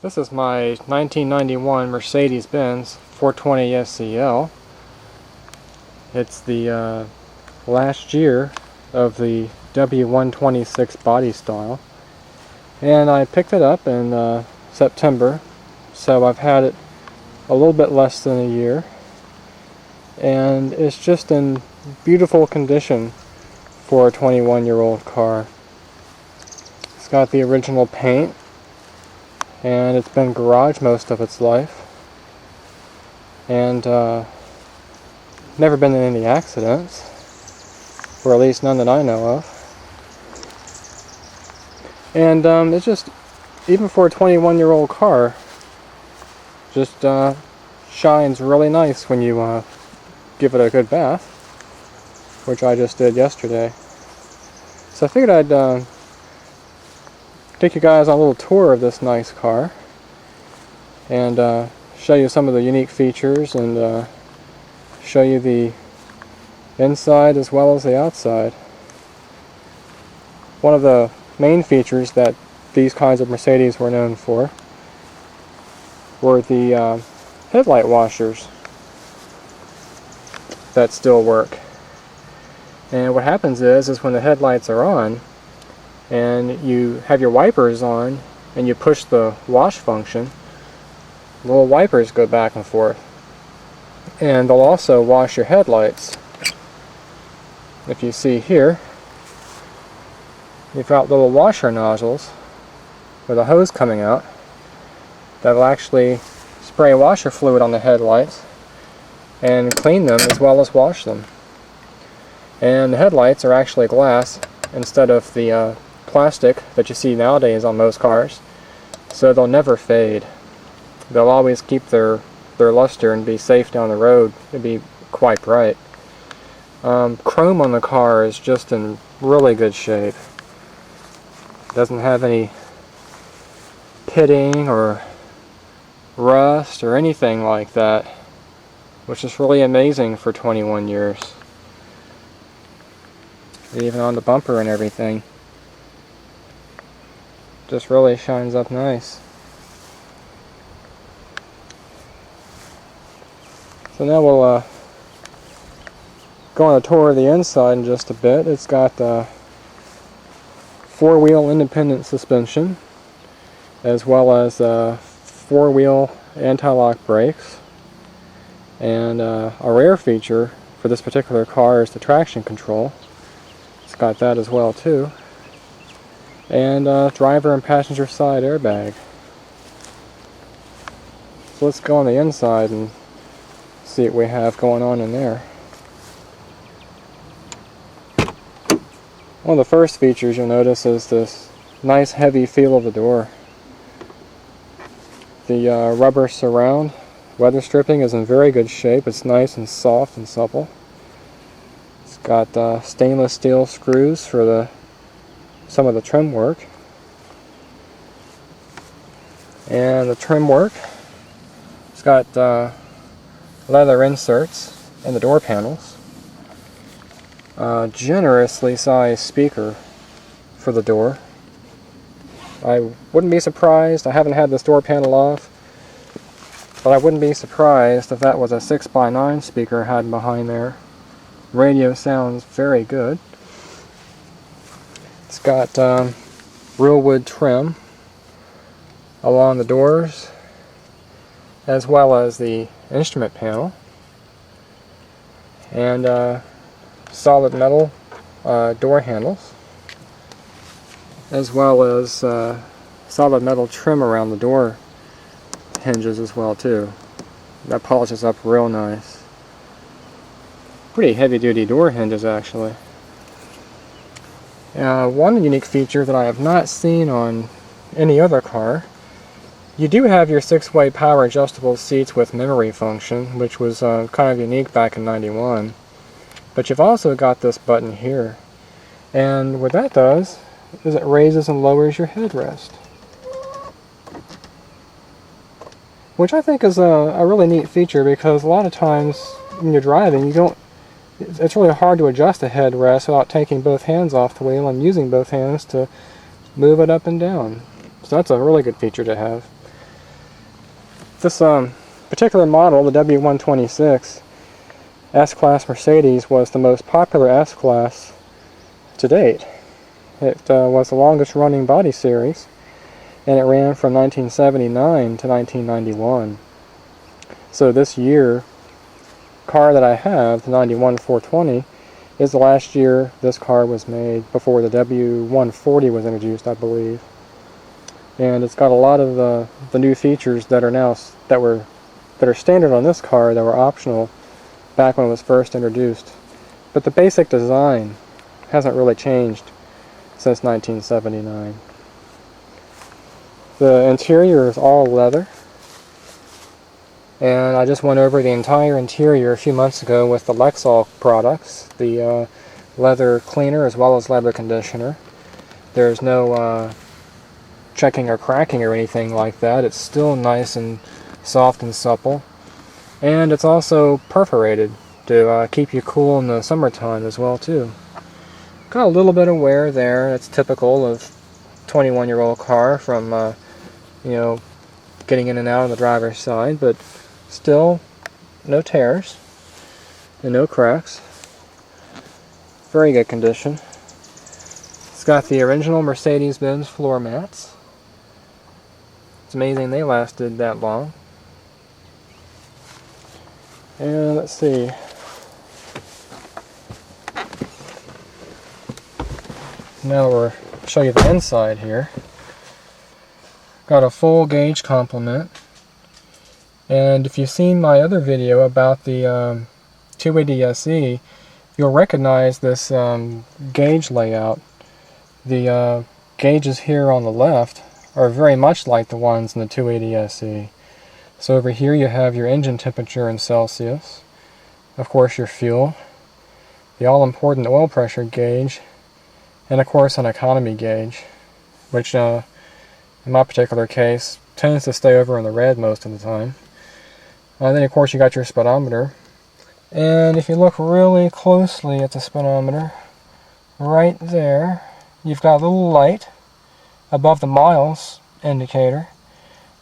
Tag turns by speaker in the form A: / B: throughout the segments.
A: This is my 1991 Mercedes-Benz 420 SEL. It's the last year of the W126 body style. And I picked it up in September, so I've had it a little bit less than a year. And it's just in beautiful condition for a 21-year-old car. It's got the original paint, and it's been garage most of its life, and never been in any accidents, or at least none that I know of. And it's just, even for a 21-year-old car, just shines really nice when you give it a good bath, which I just did yesterday. So I figured I'd take you guys on a little tour of this nice car and show you some of the unique features and show you the inside as well as the outside. One of the main features that these kinds of Mercedes were known for were the headlight washers that still work. And what happens is when the headlights are on and you have your wipers on and you push the wash function, little wipers go back and forth, and they'll also wash your headlights. If you see here, you've got little washer nozzles with a hose coming out that'll actually spray washer fluid on the headlights and clean them as well as wash them. And the headlights are actually glass instead of the plastic that you see nowadays on most cars, so they'll never fade. They'll always keep their luster and be safe down the road and be quite bright. Chrome on the car is just in really good shape. Doesn't have any pitting or rust or anything like that, which is really amazing for 21 years. Even on the bumper and everything, just really shines up nice. So now we'll go on a tour of the inside in just a bit. It's got four-wheel independent suspension, as well as four-wheel anti-lock brakes, and a rare feature for this particular car is the traction control. It's got that as well too, and driver and passenger side airbag. So let's go on the inside and see what we have going on in there. One of the first features you'll notice is this nice heavy feel of the door. The rubber surround weather stripping is in very good shape. It's nice and soft and supple. It's got stainless steel screws for some of the trim work. And the trim work, it's got leather inserts in the door panels. Generously sized speaker for the door. I wouldn't be surprised, I haven't had this door panel off, but I wouldn't be surprised if that was a 6x9 speaker I had behind there. Radio sounds very good. It's got real wood trim along the doors, as well as the instrument panel, and solid metal door handles, as well as solid metal trim around the door hinges as well too. That polishes up real nice. Pretty heavy duty door hinges actually. One unique feature that I have not seen on any other car, you do have your 6-way power adjustable seats with memory function, which was kind of unique back in '91. But you've also got this button here, and what that does is it raises and lowers your headrest, which I think is a really neat feature, because a lot of times when you're driving, it's really hard to adjust the headrest without taking both hands off the wheel and using both hands to move it up and down. So that's a really good feature to have. This particular model, the W126 S-Class Mercedes, was the most popular S-Class to date. It was the longest running body series, and it ran from 1979 to 1991. So this year, car that I have, the 91 420, is the last year this car was made, before the W140 was introduced, I believe. And it's got a lot of the new features that are standard on this car that were optional back when it was first introduced. But the basic design hasn't really changed since 1979. The interior is all leather, and I just went over the entire interior a few months ago with the Lexol products, the leather cleaner as well as leather conditioner. There's no checking or cracking or anything like that. It's still nice and soft and supple, and it's also perforated to keep you cool in the summertime as well too. Got a little bit of wear there. That's typical of 21-year-old car from you know, getting in and out on the driver's side, but still no tears and no cracks. Very good condition. It's got the original Mercedes-Benz floor mats. It's amazing they lasted that long. And let's see. Now we'll show you the inside here. Got a full gauge complement. And if you've seen my other video about the 280 SE, you'll recognize this gauge layout. The gauges here on the left are very much like the ones in the 280 SE. So over here you have your engine temperature in Celsius, of course your fuel, the all-important oil pressure gauge, and of course an economy gauge, which in my particular case tends to stay over in the red most of the time. Then of course you got your speedometer, and if you look really closely at the speedometer, right there you've got a little light above the miles indicator,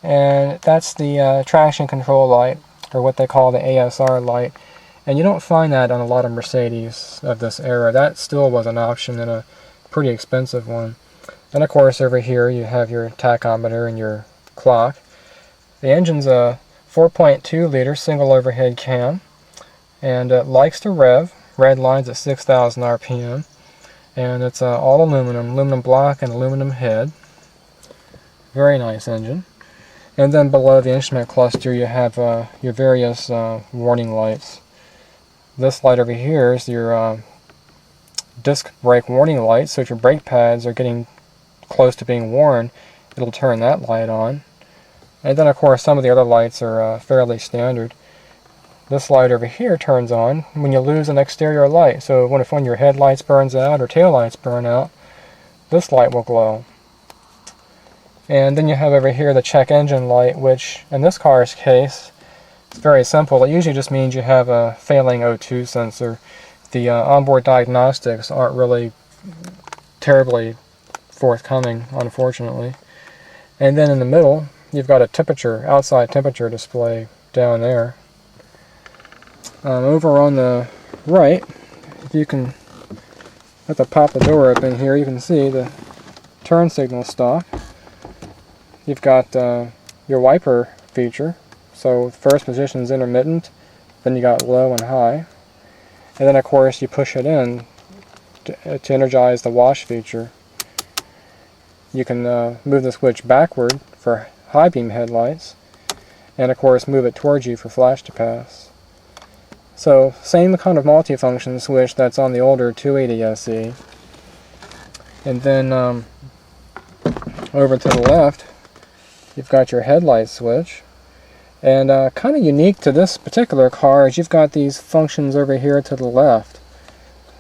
A: and that's the traction control light, or what they call the ASR light. And you don't find that on a lot of Mercedes of this era. That still was an option, and a pretty expensive one. And of course over here you have your tachometer and your clock. The engine's a 4.2 liter single overhead cam, and it likes to rev. Red line's at 6,000 RPM, and it's all aluminum block and aluminum head. Very nice engine. And then below the instrument cluster you have your various warning lights. This light over here is your disc brake warning light, so if your brake pads are getting close to being worn, it'll turn that light on. And then of course some of the other lights are fairly standard. This light over here turns on when you lose an exterior light, so when your headlights burns out or tail lights burn out, this light will glow. And then you have over here the check engine light, which in this car's case, it's very simple. It usually just means you have a failing O2 sensor. The onboard diagnostics aren't really terribly forthcoming, unfortunately. And then in the middle, you've got a temperature, outside temperature display down there. Over on the right, if you can have to pop the door open here, you can see the turn signal stop. You've got your wiper feature, so first position is intermittent, then you got low and high, and then of course you push it in to energize the wash feature. You can move the switch backward for high beam headlights, and of course move it towards you for flash to pass. So same kind of multifunction switch that's on the older 280 SE. And then over to the left you've got your headlight switch, and kind of unique to this particular car is you've got these functions over here to the left.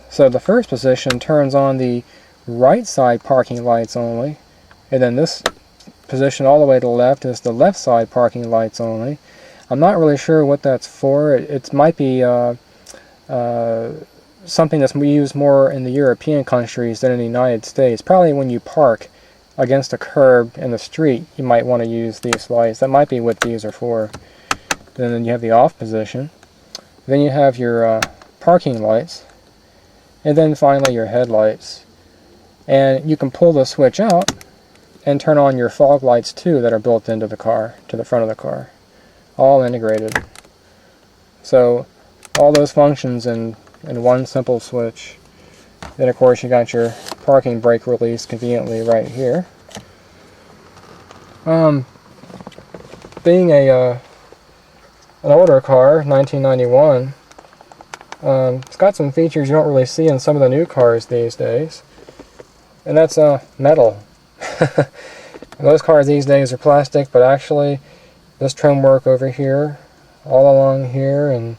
A: So the first position turns on the right side parking lights only, and then this position all the way to the left is the left side parking lights only. I'm not really sure what that's for. It might be something that's used more in the European countries than in the United States. Probably when you park, against a curb in the street, you might want to use these lights. That might be what these are for. Then you have the off position. Then you have your parking lights. And then finally your headlights. And you can pull the switch out and turn on your fog lights too that are built into the car, to the front of the car. All integrated. So all those functions in one simple switch. Then of course you got your parking brake release conveniently right here. Being an older car, 1991, it's got some features you don't really see in some of the new cars these days. And that's metal. Most cars these days are plastic, but actually this trim work over here, all along here and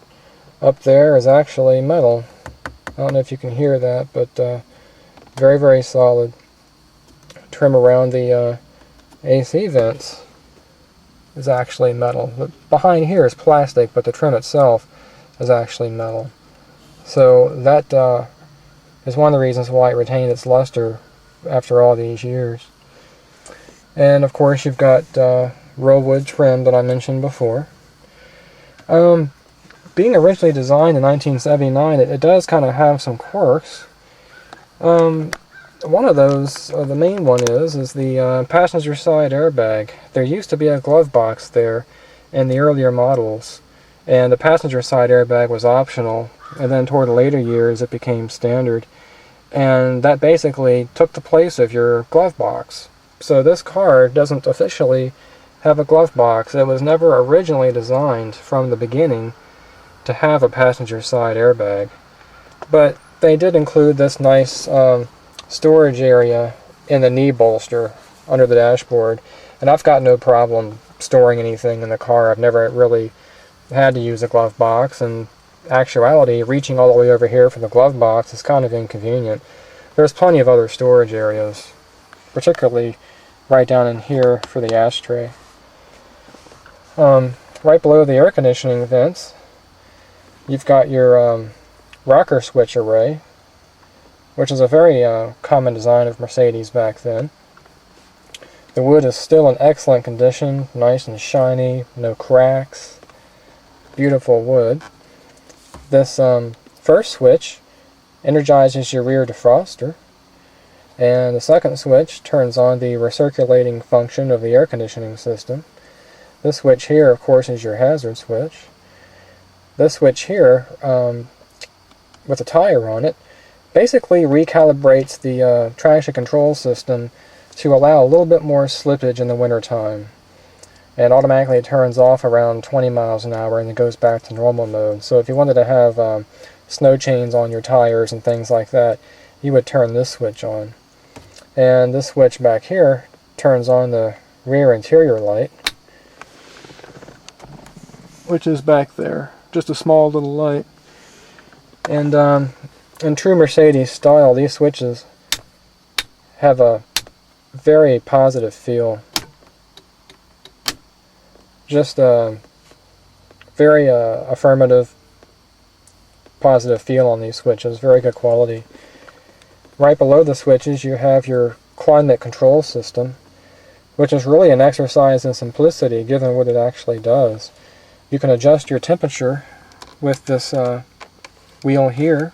A: up there is actually metal. I don't know if you can hear that, but very, very solid. Trim around the AC vents is actually metal. But behind here is plastic, but the trim itself is actually metal. So that is one of the reasons why it retained its luster after all these years. And of course you've got rollwood trim that I mentioned before. Being originally designed in 1979, it does kind of have some quirks. One of those, the main one is the passenger side airbag. There used to be a glove box there in the earlier models, and the passenger side airbag was optional, and then toward the later years it became standard. And that basically took the place of your glove box. So this car doesn't officially have a glove box. It was never originally designed from the beginning to have a passenger side airbag. But they did include this nice storage area in the knee bolster under the dashboard. And I've got no problem storing anything in the car. I've never really had to use a glove box. And actuality, reaching all the way over here for the glove box is kind of inconvenient. There's plenty of other storage areas, particularly right down in here for the ashtray. Right below the air conditioning vents, you've got your rocker switch array, which is a very common design of Mercedes back then. The wood is still in excellent condition, nice and shiny, no cracks, beautiful wood. This first switch energizes your rear defroster, and the second switch turns on the recirculating function of the air conditioning system. This switch here, of course, is your hazard switch. This switch here, with a tire on it, basically recalibrates the traction control system to allow a little bit more slippage in the winter time. And automatically it turns off around 20 miles an hour and it goes back to normal mode. So if you wanted to have snow chains on your tires and things like that, you would turn this switch on. And this switch back here turns on the rear interior light, which is back there. Just a small little light. And in true Mercedes style, these switches have a very positive feel. Just a very affirmative, positive feel on these switches. Very good quality. Right below the switches you have your climate control system, which is really an exercise in simplicity given what it actually does. You can adjust your temperature with this wheel here.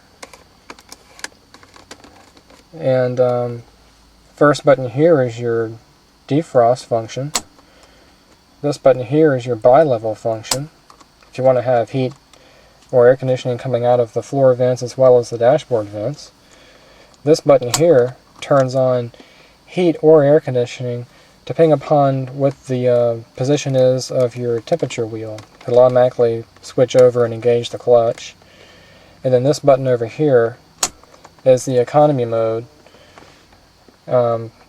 A: And first button here is your defrost function. This button here is your bi-level function. If you want to have heat or air conditioning coming out of the floor vents as well as the dashboard vents. This button here turns on heat or air conditioning depending upon what the position is of your temperature wheel. It'll automatically switch over and engage the clutch. And then this button over here is the economy mode,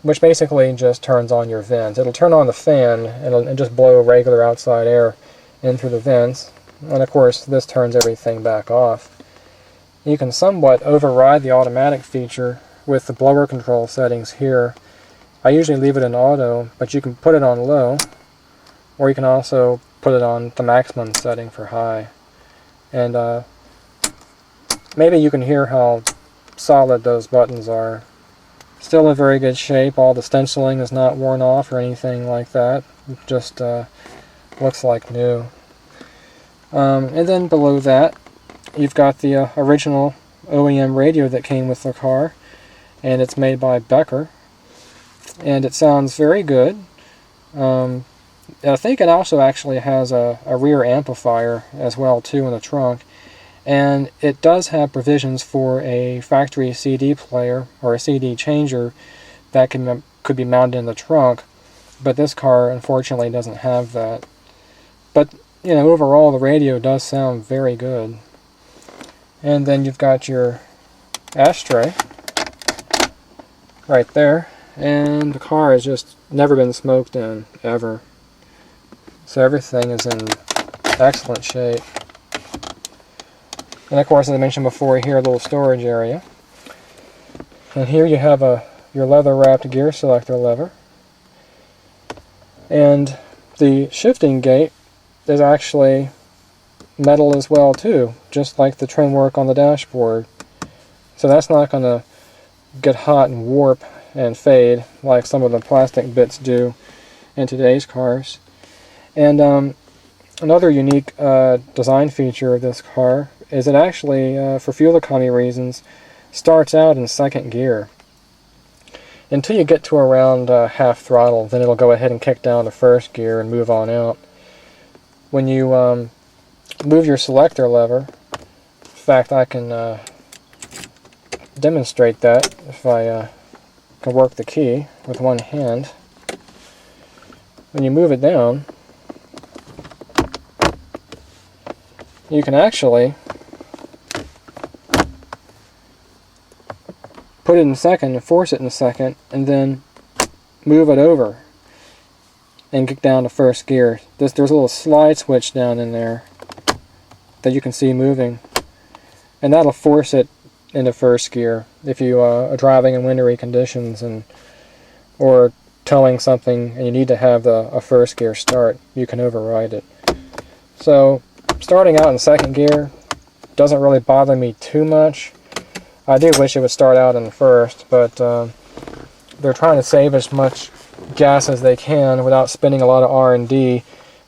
A: which basically just turns on your vents. It'll turn on the fan and just blow regular outside air in through the vents. And of course this turns everything back off. You can somewhat override the automatic feature with the blower control settings here. I usually leave it in auto, but you can put it on low, or you can also put it on the maximum setting for high. And maybe you can hear how solid those buttons are. Still in very good shape. All the stenciling is not worn off or anything like that. It just looks like new. And then below that, you've got the original OEM radio that came with the car, and it's made by Becker, and it sounds very good. I think it also actually has a rear amplifier as well too in the trunk, and it does have provisions for a factory CD player or a CD changer that could be mounted in the trunk, but this car unfortunately doesn't have that. But you know, overall the radio does sound very good. And then you've got your ashtray right there, and the car has just never been smoked in ever, so everything is in excellent shape. And of course, as I mentioned before, here a little storage area, and here you have your leather wrapped gear selector lever, and the shifting gate is actually metal as well too, just like the trim work on the dashboard, so that's not going to get hot and warp and fade like some of the plastic bits do in today's cars. And another unique design feature of this car is it actually, for fuel economy reasons, starts out in second gear until you get to around half throttle. Then it'll go ahead and kick down to first gear and move on out. When you move your selector lever, in fact I can demonstrate that if I can work the key with one hand. When you move it down, you can actually put it in second and force it in second, and then move it over and get down to first gear. There's a little slide switch down in there that you can see moving, and that'll force it into first gear if you are driving in wintry conditions or towing something and you need to have a first gear start. You can override it. So starting out in second gear doesn't really bother me too much. I do wish it would start out in first, but they're trying to save as much gas as they can without spending a lot of R&D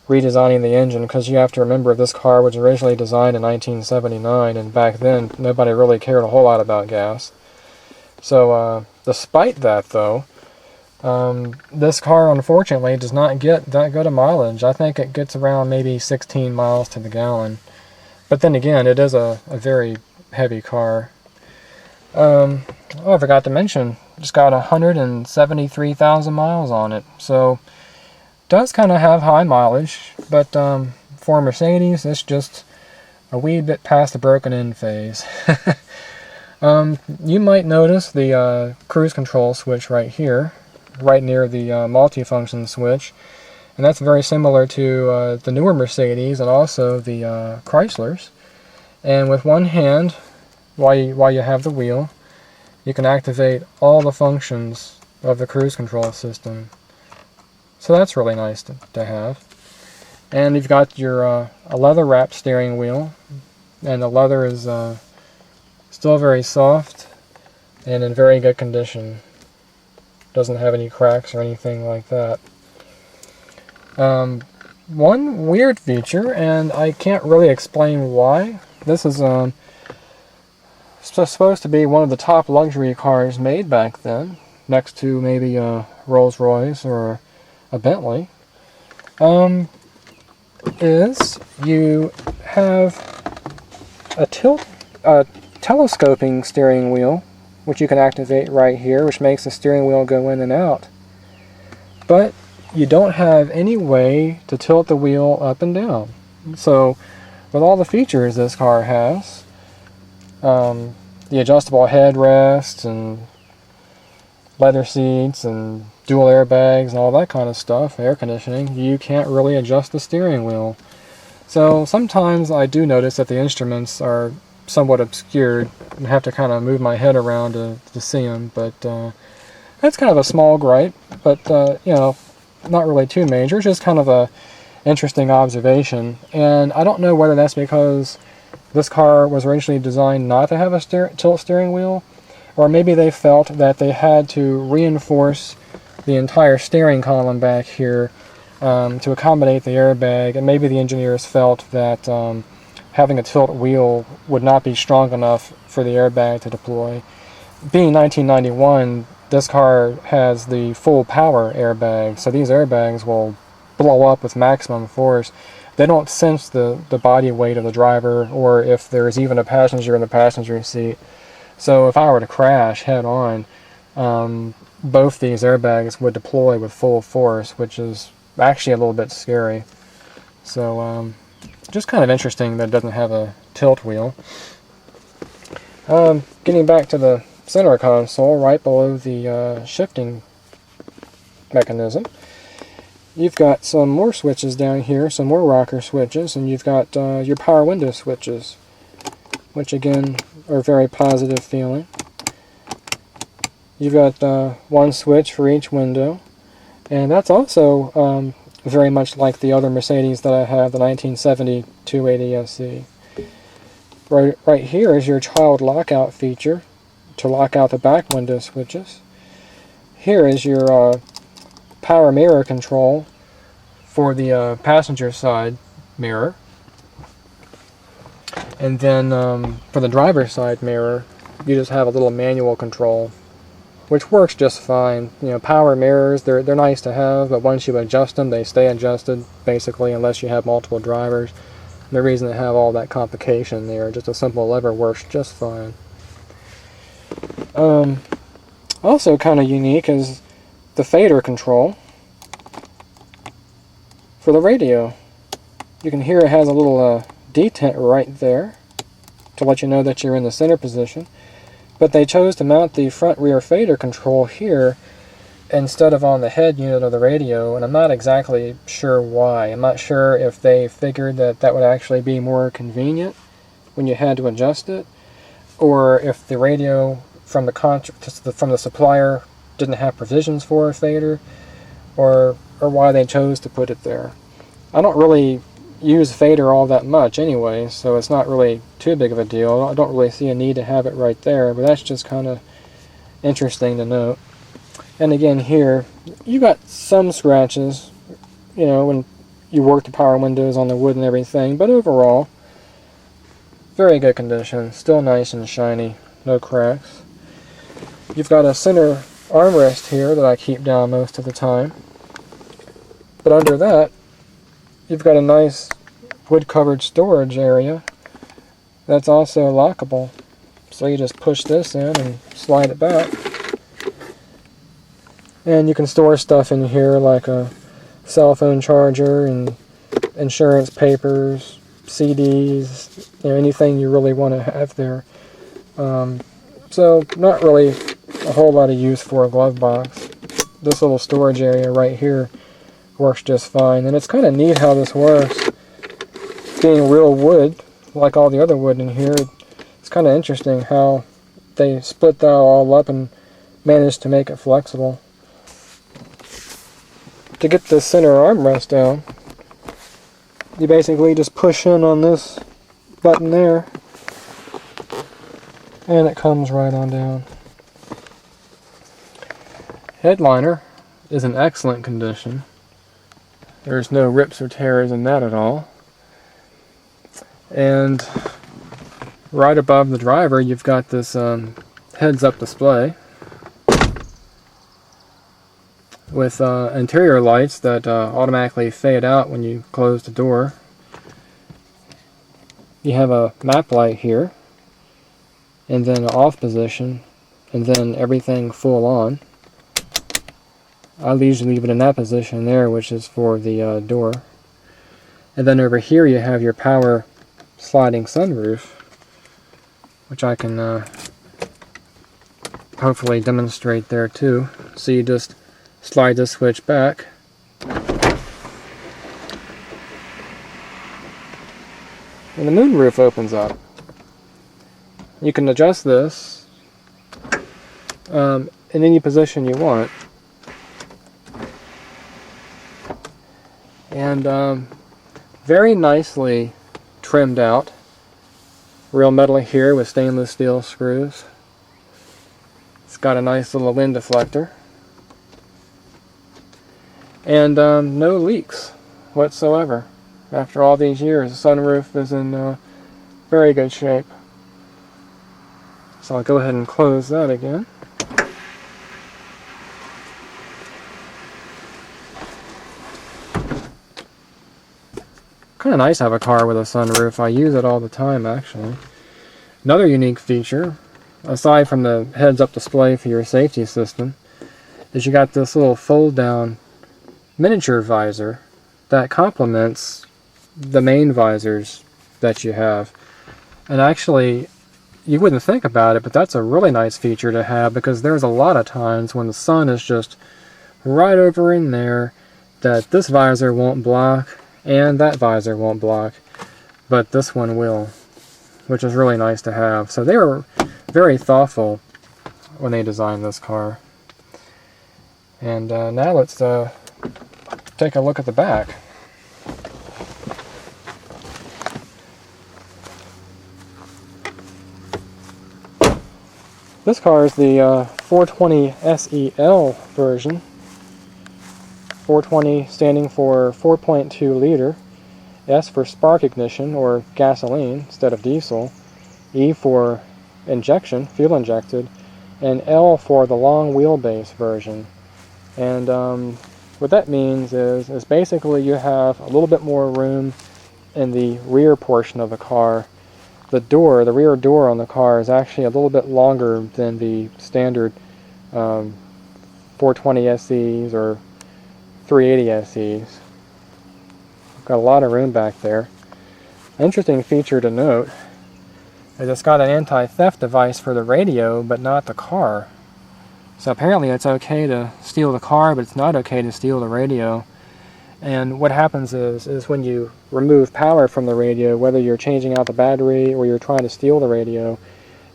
A: redesigning the engine, because you have to remember this car was originally designed in 1979, and back then nobody really cared a whole lot about gas. So despite that though, this car unfortunately does not get that good a mileage. I think it gets around maybe 16 miles to the gallon, but then again it is a very heavy car. Oh, I forgot to mention, it's got 173,000 miles on it, so does kind of have high mileage, but for Mercedes it's just a wee bit past the broken in phase. You might notice the cruise control switch right here, right near the multifunction switch, and that's very similar to the newer Mercedes and also the Chryslers. And with one hand, while you have the wheel, you can activate all the functions of the cruise control system. So that's really nice to have. And you've got your a leather wrapped steering wheel, and the leather is still very soft and in very good condition. Doesn't have any cracks or anything like that. One weird feature, and I can't really explain why. This is supposed to be one of the top luxury cars made back then, next to maybe a Rolls-Royce or a Bentley, is you have a telescoping steering wheel, which you can activate right here, which makes the steering wheel go in and out. But you don't have any way to tilt the wheel up and down. So with all the features this car has, the adjustable headrests and leather seats and dual airbags and all that kind of stuff, air conditioning, you can't really adjust the steering wheel. So sometimes I do notice that the instruments are somewhat obscured and have to kind of move my head around to see them, but that's kind of a small gripe, but you know, not really too major. It's just kind of a interesting observation, and I don't know whether that's because this car was originally designed not to have a tilt steering wheel, or maybe they felt that they had to reinforce the entire steering column back here to accommodate the airbag, and maybe the engineers felt that having a tilt wheel would not be strong enough for the airbag to deploy. Being 1991, this car has the full power airbag, so these airbags will blow up with maximum force. They don't sense the body weight of the driver, or if there's even a passenger in the passenger seat. So if I were to crash head on, both these airbags would deploy with full force, which is actually a little bit scary. So just kind of interesting that it doesn't have a tilt wheel. Getting back to the center console, right below the shifting mechanism, you've got some more switches down here, some more rocker switches, and you've got your power window switches, which again are very positive feeling. You've got one switch for each window, and that's also very much like the other Mercedes that I have, the 1970 280 SE. Right here is your child lockout feature to lock out the back window switches. Here is your power mirror control for the passenger side mirror. And then for the driver's side mirror, you just have a little manual control, which works just fine. You know, power mirrors, they're nice to have, but once you adjust them, they stay adjusted, basically, unless you have multiple drivers. No reason to have all that complication there. Just a simple lever works just fine. Also kind of unique is the fader control for the radio. You can hear it has a little detent right there to let you know that you're in the center position. But they chose to mount the front-rear fader control here instead of on the head unit of the radio, and I'm not exactly sure why. I'm not sure if they figured that that would actually be more convenient when you had to adjust it, or if the radio from the supplier didn't have provisions for a fader, or why they chose to put it there. I don't really use fader all that much anyway, so it's not really too big of a deal. I don't really see a need to have it right there, but that's just kind of interesting to note. And again here, you got some scratches, you know, when you work the power windows on the wood and everything, but overall, very good condition, still nice and shiny, no cracks. You've got a center armrest here that I keep down most of the time, but under that, you've got a nice wood-covered storage area that's also lockable. So you just push this in and slide it back. And you can store stuff in here like a cell phone charger and insurance papers, CDs, you know, anything you really want to have there. So not really a whole lot of use for a glove box. This little storage area right here works just fine, and it's kind of neat how this works. Being real wood, like all the other wood in here, it's kind of interesting how they split that all up and managed to make it flexible. To get the center armrest down, you basically just push in on this button there, and it comes right on down. Headliner is in excellent condition. There's no rips or tears in that at all. And right above the driver, you've got this heads-up display with interior lights that automatically fade out when you close the door. You have a map light here, and then an off position, and then everything full on. I'll usually leave it in that position there, which is for the door. And then over here you have your power sliding sunroof, which I can hopefully demonstrate there too. So you just slide the switch back, and the moonroof opens up. You can adjust this in any position you want. And very nicely trimmed out. Real metal here with stainless steel screws. got a nice little wind deflector. And no leaks whatsoever. After all these years, the sunroof is in very good shape. So I'll go ahead and close that again. Kind of nice to have a car with a sunroof. I use it all the time, actually. Another unique feature, aside from the heads-up display for your safety system, is you got this little fold-down miniature visor that complements the main visors that you have. And actually, you wouldn't think about it, but that's a really nice feature to have, because there's a lot of times when the sun is just right over in there that this visor won't block and that visor won't block, but this one will, which is really nice to have. So they were very thoughtful when they designed this car. And now let's take a look at the back. This car is the 420 SEL version. 420 standing for 4.2 liter, S for spark ignition or gasoline instead of diesel, E for injection, fuel injected, and L for the long wheelbase version. And what that means is basically you have a little bit more room in the rear portion of the car. The rear door on the car is actually a little bit longer than the standard 420 SEs or 380 SEs. Got a lot of room back there. Interesting feature to note is it's got an anti-theft device for the radio, but not the car. So apparently it's okay to steal the car, but it's not okay to steal the radio. And what happens is when you remove power from the radio, whether you're changing out the battery or you're trying to steal the radio,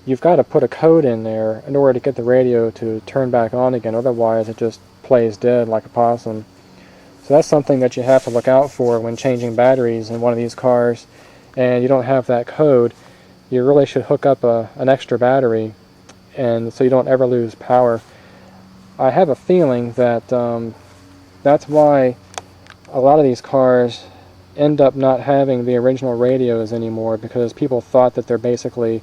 A: you've got to put a code in there in order to get the radio to turn back on again. Otherwise it just plays dead like a possum. So that's something that you have to look out for when changing batteries in one of these cars, and you don't have that code. You really should hook up an extra battery, and so you don't ever lose power. I have a feeling that that's why a lot of these cars end up not having the original radios anymore, because people thought that they're basically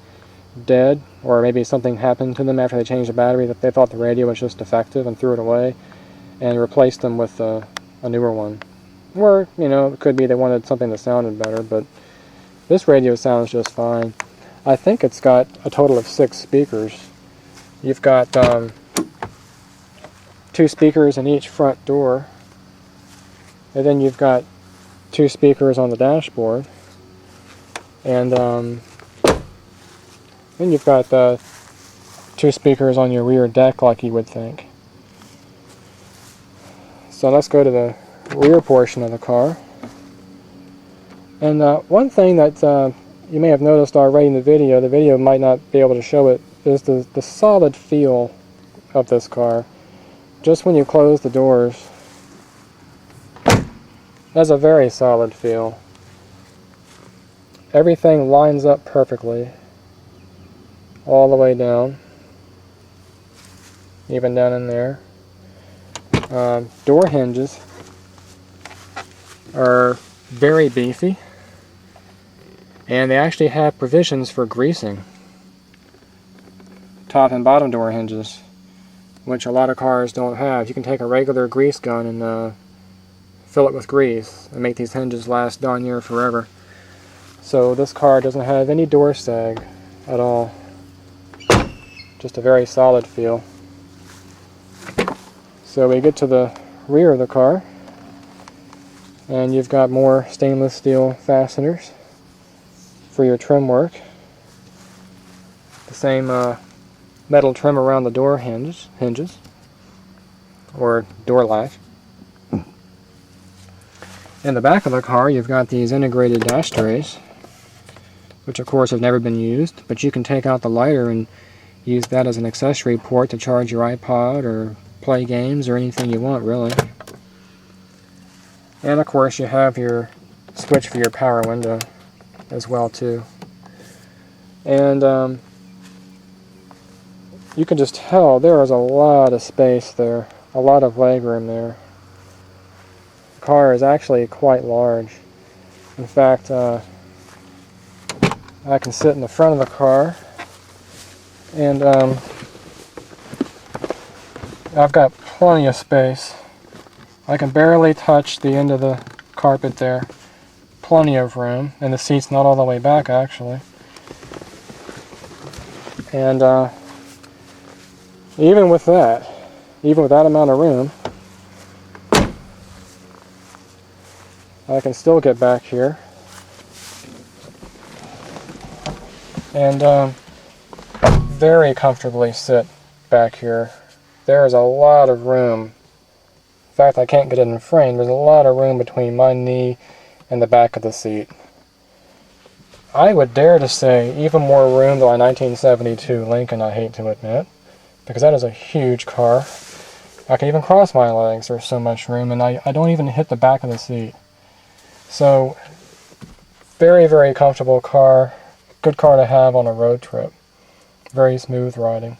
A: dead, or maybe something happened to them after they changed the battery, that they thought the radio was just defective and threw it away and replaced them with a newer one. Or, you know, it could be they wanted something that sounded better, but this radio sounds just fine. I think it's got a total of 6 speakers. You've got 2 speakers in each front door, and then you've got 2 speakers on the dashboard, and then you've got 2 speakers on your rear deck like you would think. So let's go to the rear portion of the car. And one thing that you may have noticed already in the video might not be able to show it, is the solid feel of this car. Just when you close the doors, that's a very solid feel. Everything lines up perfectly all the way down, even down in there. Door hinges are very beefy, and they actually have provisions for greasing top and bottom door hinges, which a lot of cars don't have. You can take a regular grease gun and fill it with grease and make these hinges last darn near forever. So this car doesn't have any door sag at all. Just a very solid feel. So we get to the rear of the car, and you've got more stainless steel fasteners for your trim work. The same metal trim around the door hinges, or door latch. In the back of the car, you've got these integrated dash trays, which of course have never been used, but you can take out the lighter and use that as an accessory port to charge your iPod or play games or anything you want, really. And of course you have your switch for your power window as well too. And you can just tell there is a lot of space there, a lot of legroom there. The car is actually quite large. In fact, I can sit in the front of the car, and I've got plenty of space. I can barely touch the end of the carpet there. Plenty of room, and the seat's not all the way back actually. And even with that amount of room, I can still get back here and very comfortably sit back here. There is a lot of room. In fact, I can't get it in frame. There's a lot of room between my knee and the back of the seat. I would dare to say even more room than a 1972 Lincoln, I hate to admit, because that is a huge car. I can even cross my legs, there's so much room, and I don't even hit the back of the seat. So, very, very comfortable car. Good car to have on a road trip. Very smooth riding.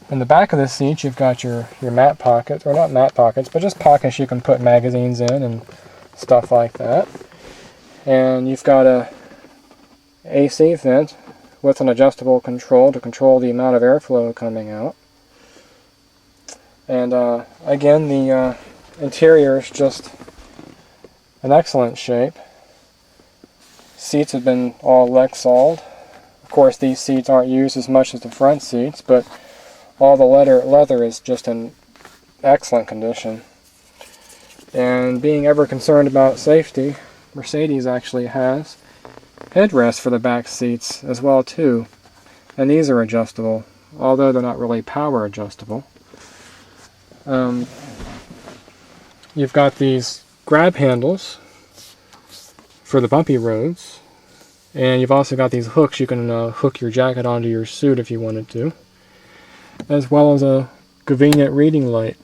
A: In the back of the seat, you've got your mat pockets, or not mat pockets, but just pockets you can put magazines in and stuff like that. And you've got a AC vent with an adjustable control to control the amount of airflow coming out. And again, the interior is just in excellent shape. Seats have been all Lexoled. Of course, these seats aren't used as much as the front seats, but all the leather is just in excellent condition. And being ever concerned about safety, Mercedes actually has headrests for the back seats as well too. And these are adjustable, although they're not really power adjustable. You've got these grab handles for the bumpy roads, and you've also got these hooks you can hook your jacket onto your suit if you wanted to, as well as a convenient reading light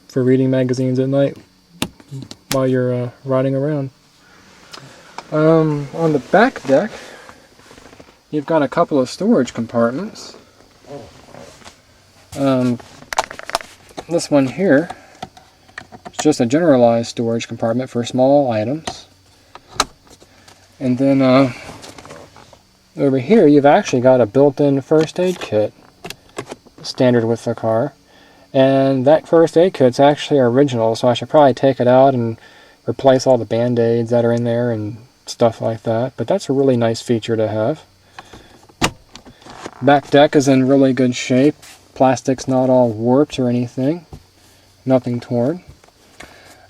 A: for reading magazines at night while you're riding around. On the back deck, you've got a couple of storage compartments. This one here is just a generalized storage compartment for small items. And then over here you've actually got a built-in first aid kit, standard with the car. And that first aid kit's actually original, so I should probably take it out and replace all the band-aids that are in there and stuff like that. But that's a really nice feature to have. Back deck is in really good shape. Plastic's not all warped or anything. Nothing torn.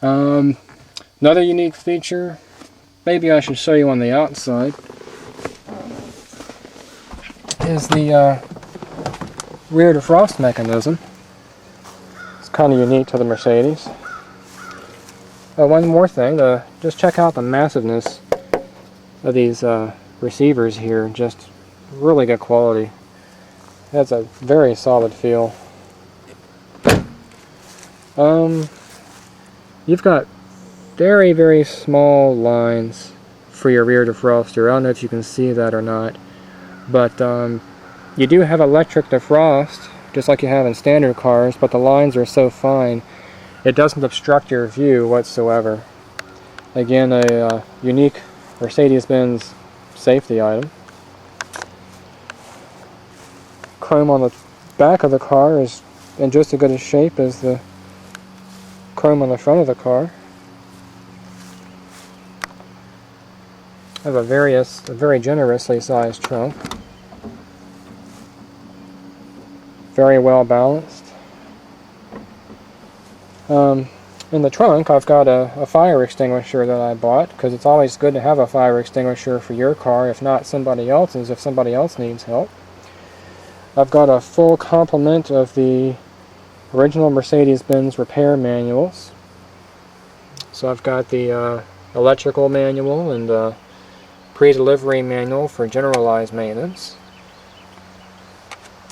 A: Another unique feature, maybe I should show you on the outside, is the rear defrost mechanism. It's kind of unique to the Mercedes. One more thing, just check out the massiveness of these receivers here. Just really good quality. It has a very solid feel. You've got very, very small lines for your rear defroster. I don't know if you can see that or not, but you do have electric defrost, just like you have in standard cars, but the lines are so fine it doesn't obstruct your view whatsoever. Again, a unique Mercedes-Benz safety item. Chrome on the back of the car is in just as good a shape as the chrome on the front of the car. I have a very generously sized trunk. Very well balanced. In the trunk I've got a fire extinguisher that I bought, because it's always good to have a fire extinguisher for your car, if not somebody else's, if somebody else needs help. I've got a full complement of the original Mercedes-Benz repair manuals. So I've got the electrical manual and pre-delivery manual for generalized maintenance,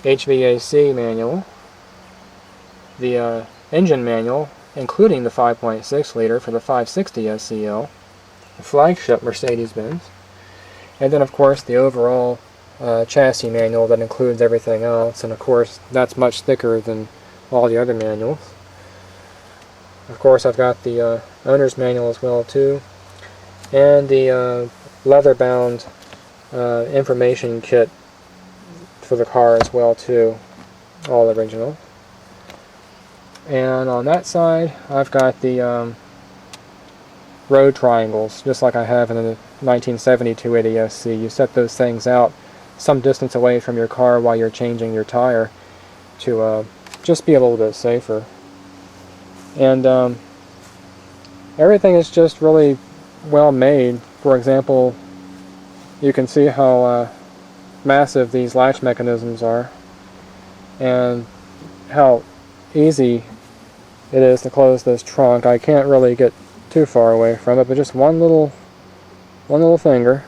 A: HVAC manual, the engine manual, including the 5.6 liter for the 560 SEL, the flagship Mercedes-Benz, and then of course the overall chassis manual that includes everything else, and of course that's much thicker than all the other manuals. Of course I've got the owner's manual as well too, and the leather-bound information kit for the car as well too, all original. And on that side I've got the road triangles, just like I have in the 1970 280 SC. You set those things out some distance away from your car while you're changing your tire to just be a little bit safer. And everything is just really well made. For example, you can see how massive these latch mechanisms are and how easy it is to close this trunk. I can't really get too far away from it, but just one little finger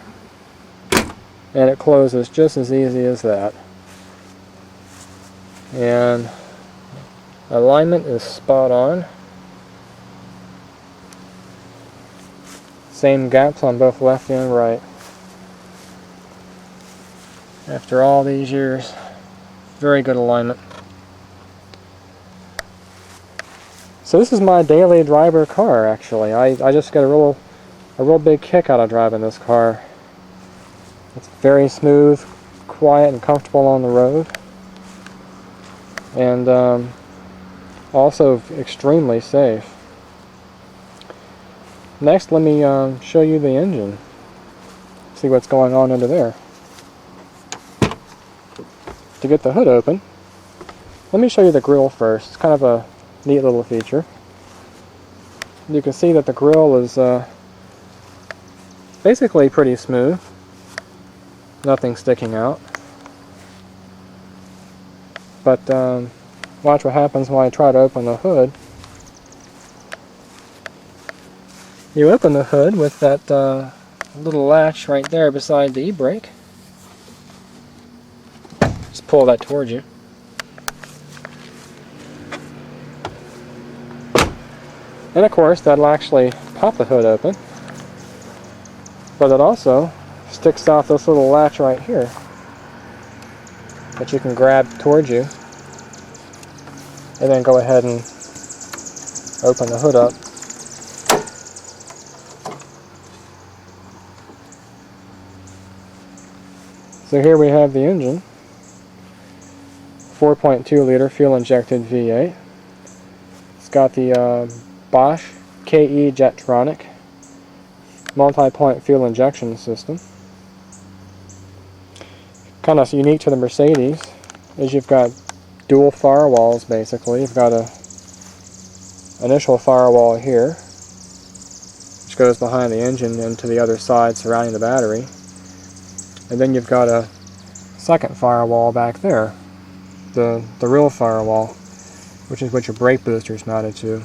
A: and it closes just as easy as that. And alignment is spot on. Same gaps on both left and right. After all these years, very good alignment. So this is my daily driver car, actually. I just get a real big kick out of driving this car. It's very smooth, quiet, and comfortable on the road, and also extremely safe. Next, let me show you the engine. See what's going on under there. To get the hood open, let me show you the grille first. It's kind of a neat little feature. You can see that the grille is basically pretty smooth. Nothing sticking out. But watch what happens when I try to open the hood. You open the hood with that little latch right there beside the e-brake. Just pull that towards you. And of course that'll actually pop the hood open. But it also sticks out this little latch right here that you can grab towards you and then go ahead and open the hood up. So here we have the engine, 4.2 liter fuel injected V8. It's got the Bosch KE Jetronic multi-point fuel injection system. Kind of unique to the Mercedes is you've got dual firewalls basically. You've got a initial firewall here, which goes behind the engine and to the other side surrounding the battery. And then you've got a second firewall back there, the real firewall, which is what your brake booster is mounted to.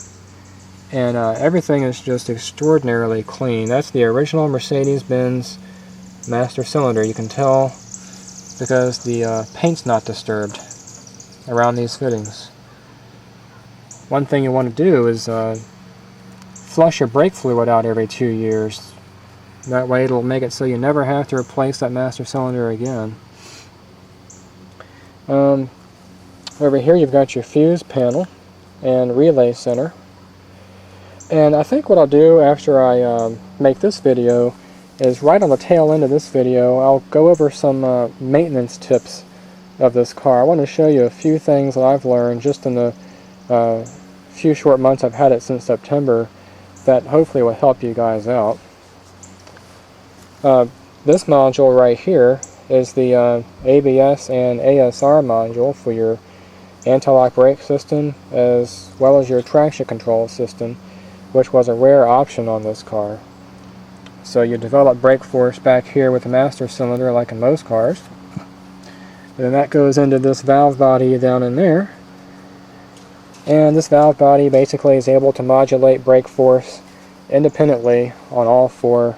A: And everything is just extraordinarily clean. That's the original Mercedes-Benz master cylinder. You can tell because the paint's not disturbed around these fittings. One thing you want to do is flush your brake fluid out every 2 years. That way it'll make it so you never have to replace that master cylinder again. Over here you've got your fuse panel and relay center. And I think what I'll do after I make this video is right on the tail end of this video I'll go over some maintenance tips of this car. I want to show you a few things that I've learned just in the few short months I've had it since September that hopefully will help you guys out. This module right here is the ABS and ASR module for your anti-lock brake system as well as your traction control system, which was a rare option on this car. So you develop brake force back here with the master cylinder like in most cars. And then that goes into this valve body down in there. And this valve body basically is able to modulate brake force independently on all four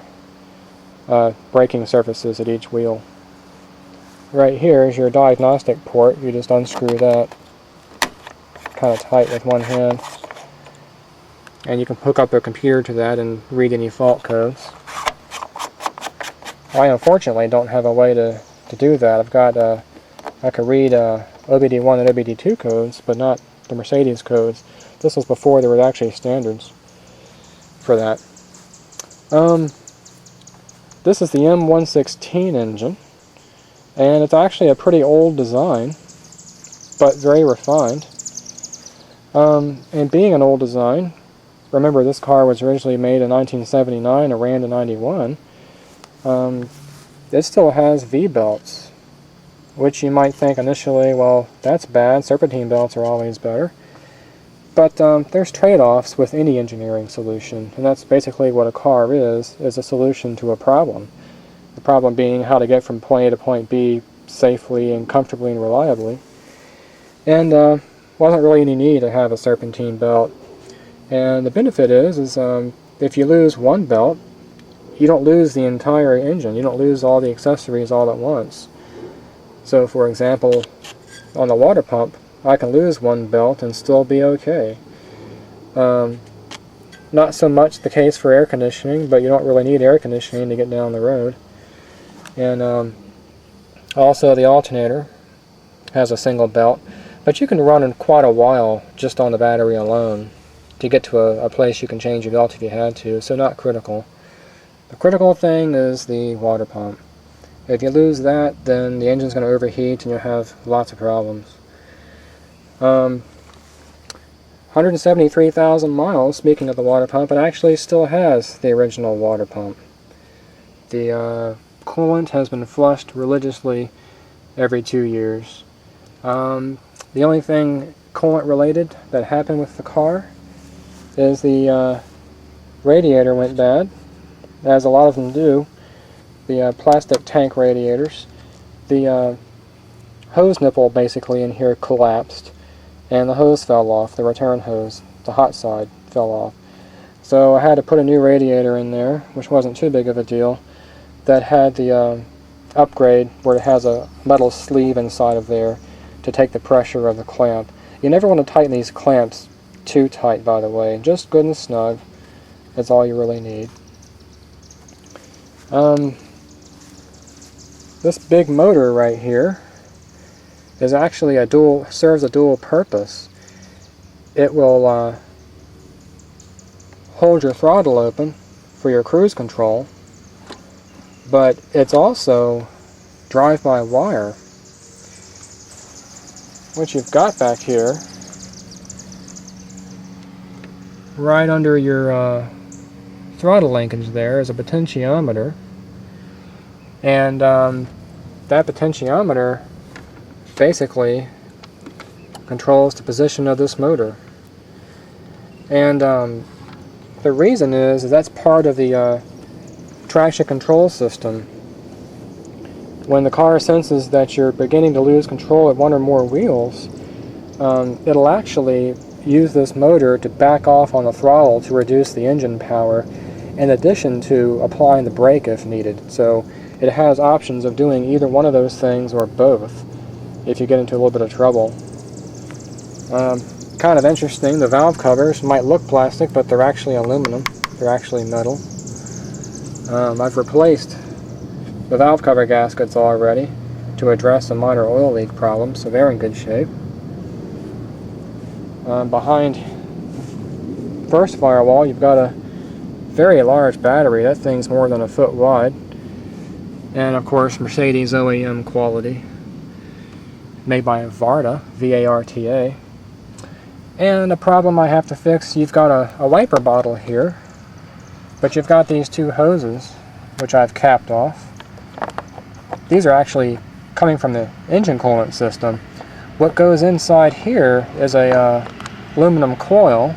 A: braking surfaces at each wheel. Right here is your diagnostic port. You just unscrew that kind of tight with one hand. And you can hook up a computer to that and read any fault codes. I unfortunately don't have a way to to do that. I've got, I can read OBD1 and OBD2 codes, but not the Mercedes codes. This was before there were actually standards for that. This is the M116 engine, and it's actually a pretty old design, but very refined. And being an old design, remember this car was originally made in 1979 and ran to 91, it still has V-belts, which you might think initially, well, that's bad, serpentine belts are always better. But there's trade-offs with any engineering solution, and that's basically what a car is a solution to a problem. The problem being how to get from point A to point B safely and comfortably and reliably. And wasn't really any need to have a serpentine belt. And the benefit is if you lose one belt, you don't lose the entire engine. You don't lose all the accessories all at once. So for example, on the water pump, I can lose one belt and still be okay. Not so much the case for air conditioning, but you don't really need air conditioning to get down the road. And also the alternator has a single belt, but you can run in quite a while just on the battery alone to get to a place you can change your belt if you had to, so not critical. The critical thing is the water pump. If you lose that, then the engine's going to overheat and you'll have lots of problems. 173,000 miles, speaking of the water pump, it actually still has the original water pump. The coolant has been flushed religiously every 2 years. The only thing coolant related that happened with the car is the radiator went bad, as a lot of them do, the plastic tank radiators. The hose nipple basically in here collapsed, and the hose fell off, the return hose, the hot side fell off. So I had to put a new radiator in there, which wasn't too big of a deal, that had the upgrade where it has a metal sleeve inside of there to take the pressure of the clamp. You never want to tighten these clamps too tight, by the way. Just good and snug is all you really need. This big motor right here is actually serves a dual purpose. It will hold your throttle open for your cruise control, but it's also drive-by-wire, which you've got back here, right under your throttle linkage there is a potentiometer, and that potentiometer basically controls the position of this motor. And the reason is that's part of the traction control system. When the car senses that you're beginning to lose control at one or more wheels, it'll actually use this motor to back off on the throttle to reduce the engine power, in addition to applying the brake if needed. So it has options of doing either one of those things or both if you get into a little bit of trouble. Kind of interesting, the valve covers might look plastic, but they're actually aluminum. They're actually metal. I've replaced the valve cover gaskets already to address a minor oil leak problem, so they're in good shape. Behind first firewall, you've got a very large battery. That thing's more than a foot wide. And of course, Mercedes OEM quality, made by Varta, V-A-R-T-A. And a problem I have to fix, you've got a wiper bottle here, but you've got these two hoses, which I've capped off. These are actually coming from the engine coolant system. What goes inside here is a aluminum coil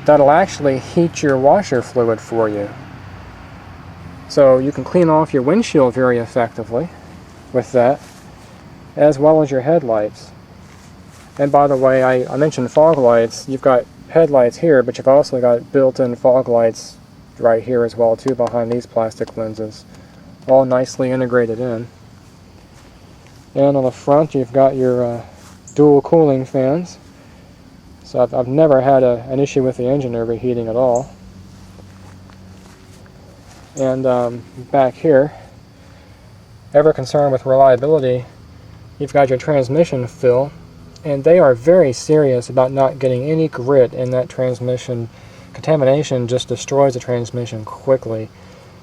A: that'll actually heat your washer fluid for you. So you can clean off your windshield very effectively with that, as well as your headlights. And by the way, I mentioned fog lights. You've got headlights here, but you've also got built-in fog lights right here as well too, behind these plastic lenses, all nicely integrated in. And on the front you've got your dual cooling fans. So I've never had an issue with the engine overheating at all. And back here ever concerned with reliability, you've got your transmission fill, and they are very serious about not getting any grit in that transmission. Contamination just destroys the transmission quickly.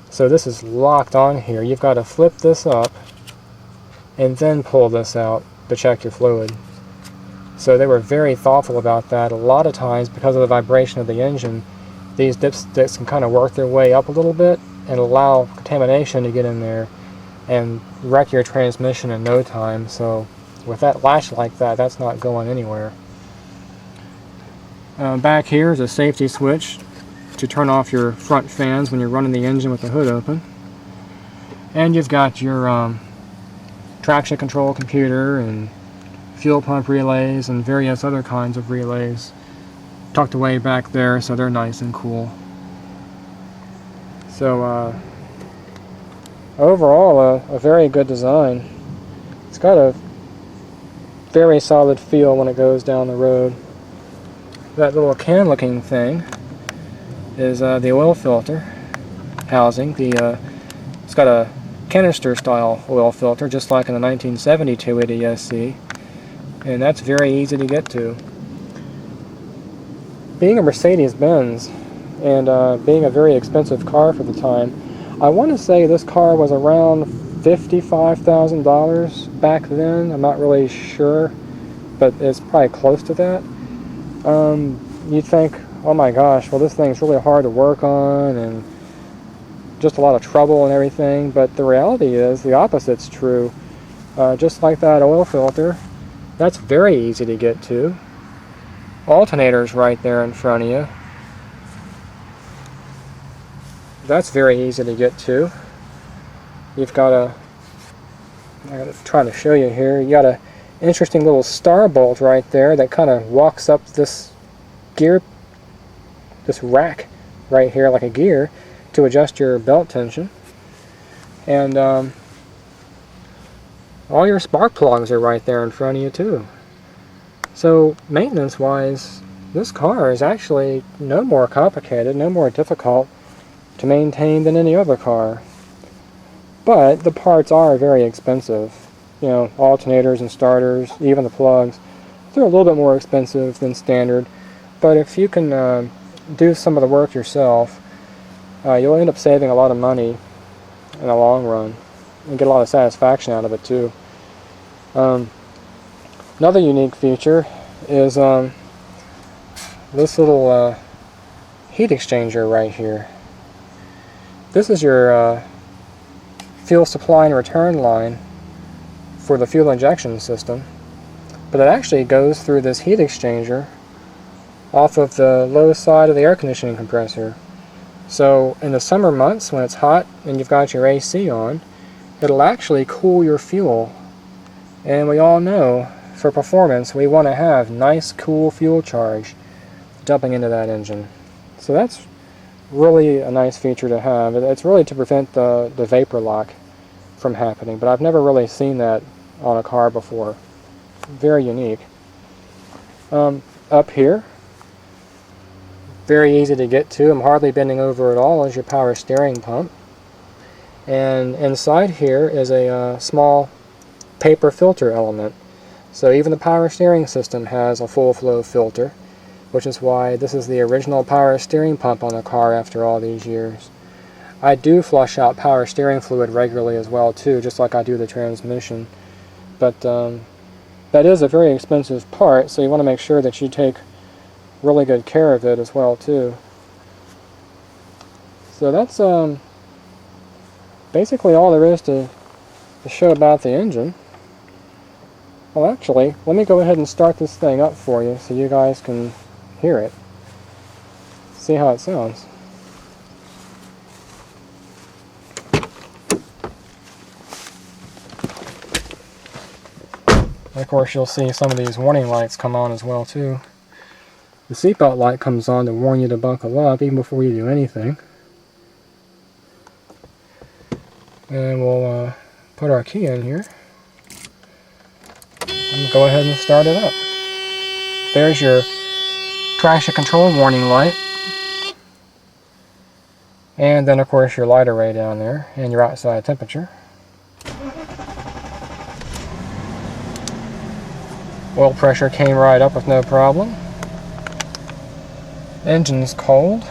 A: So this is locked on here. You've got to flip this up and then pull this out to check your fluid. So they were very thoughtful about that. A lot of times, because of the vibration of the engine, these dipsticks can kind of work their way up a little bit and allow contamination to get in there and wreck your transmission in no time. So with that latch like that, that's not going anywhere. Back here is a safety switch to turn off your front fans when you're running the engine with the hood open. And you've got your traction control computer and fuel pump relays and various other kinds of relays tucked away back there, so they're nice and cool. So overall, a very good design. It's got a very solid feel when it goes down the road. That little can-looking thing is the oil filter housing. It's got a canister-style oil filter, just like in the 1972 280SC, and that's very easy to get to. Being a Mercedes-Benz and being a very expensive car for the time, I want to say this car was around $55,000 back then. I'm not really sure, but it's probably close to that. You'd think, oh my gosh, well this thing's really hard to work on and just a lot of trouble and everything, but the reality is the opposite's true. Just like that oil filter, that's very easy to get to. Alternator's right there in front of you. That's very easy to get to. You've got I'm trying to show you here, you got a interesting little star bolt right there that kind of walks up this gear, this rack right here like a gear to adjust your belt tension. And all your spark plugs are right there in front of you too. So maintenance wise, this car is actually no more complicated, no more difficult to maintain than any other car. But the parts are very expensive. You know, alternators and starters, even the plugs, they're a little bit more expensive than standard. But if you can do some of the work yourself, you'll end up saving a lot of money in the long run and get a lot of satisfaction out of it too. Another unique feature is this little heat exchanger right here. This is your fuel supply and return line for the fuel injection system, but it actually goes through this heat exchanger off of the low side of the air conditioning compressor. So in the summer months when it's hot and you've got your AC on, it'll actually cool your fuel. And we all know, for performance, we want to have nice cool fuel charge dumping into that engine. So that's really a nice feature to have. It's really to prevent the vapor lock from happening, but I've never really seen that on a car before. Very unique. Up here, very easy to get to. I'm hardly bending over at all, is your power steering pump. And inside here is a small paper filter element. So even the power steering system has a full flow filter, which is why this is the original power steering pump on the car after all these years. I do flush out power steering fluid regularly as well too, just like I do the transmission. But that is a very expensive part, so you want to make sure that you take really good care of it as well too. So that's basically all there is to show about the engine. Well, actually, let me go ahead and start this thing up for you so you guys can hear it. See how it sounds. And of course, you'll see some of these warning lights come on as well too. The seatbelt light comes on to warn you to buckle up even before you do anything. And we'll put our key in here and go ahead and start it up. There's your traction control warning light, and then of course your light array down there and your outside temperature. Oil pressure came right up with no problem. Engine's cold.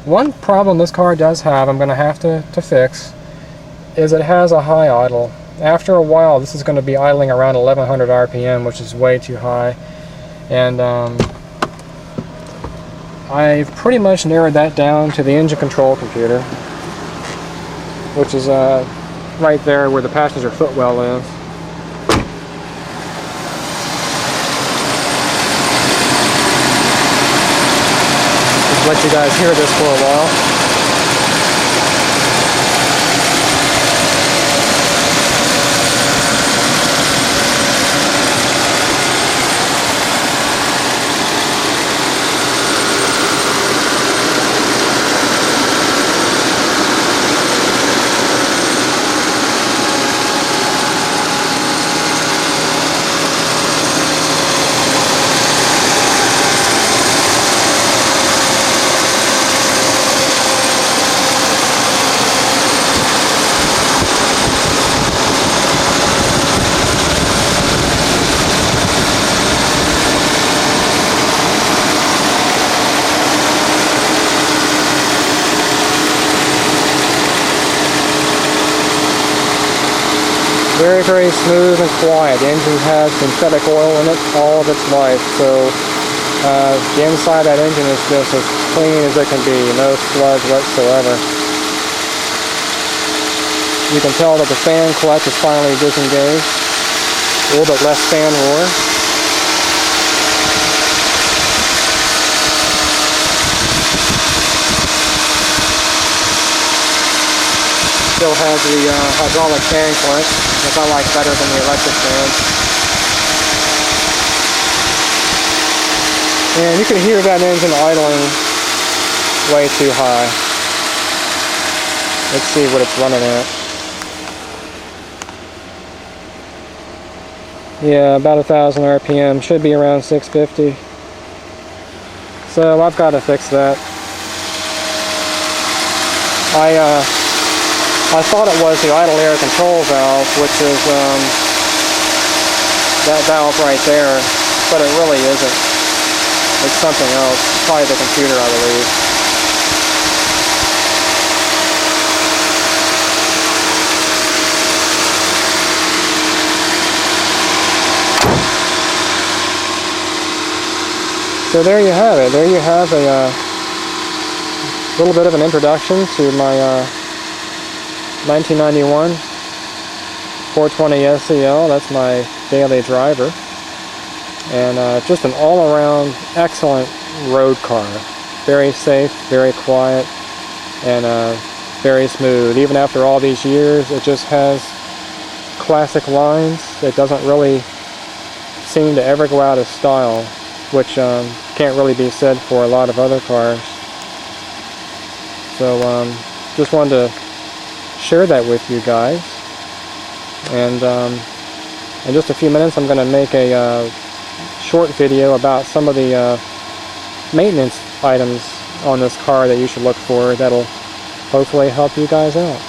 A: One problem this car does have, I'm going to have to fix, is it has a high idle. After a while, this is going to be idling around 1100 RPM, which is way too high. And I've pretty much narrowed that down to the engine control computer, which is right there where the passenger footwell is. Just let you guys hear this for a while. Very, very smooth and quiet. The engine has synthetic oil in it all of its life, so the inside of that engine is just as clean as it can be, no sludge whatsoever. You can tell that the fan clutch is finally disengaged, a little bit less fan roar. Still has the hydraulic fan clutch, which I like better than the electric fan. And you can hear that engine idling way too high. Let's see what it's running at. Yeah, about 1000 RPM, should be around 650. So I've got to fix that. I thought it was the idle air control valve, which is that valve right there, but it really isn't. It's something else, probably the computer, I believe. So there you have it. There you have a little bit of an introduction to my 1991 420 SEL. That's my daily driver, and just an all-around excellent road car. Very safe, very quiet, and very smooth. Even after all these years, it just has classic lines. It doesn't really seem to ever go out of style, which can't really be said for a lot of other cars. So just wanted to share that with you guys, and in just a few minutes I'm going to make a short video about some of the maintenance items on this car that you should look for that'll hopefully help you guys out.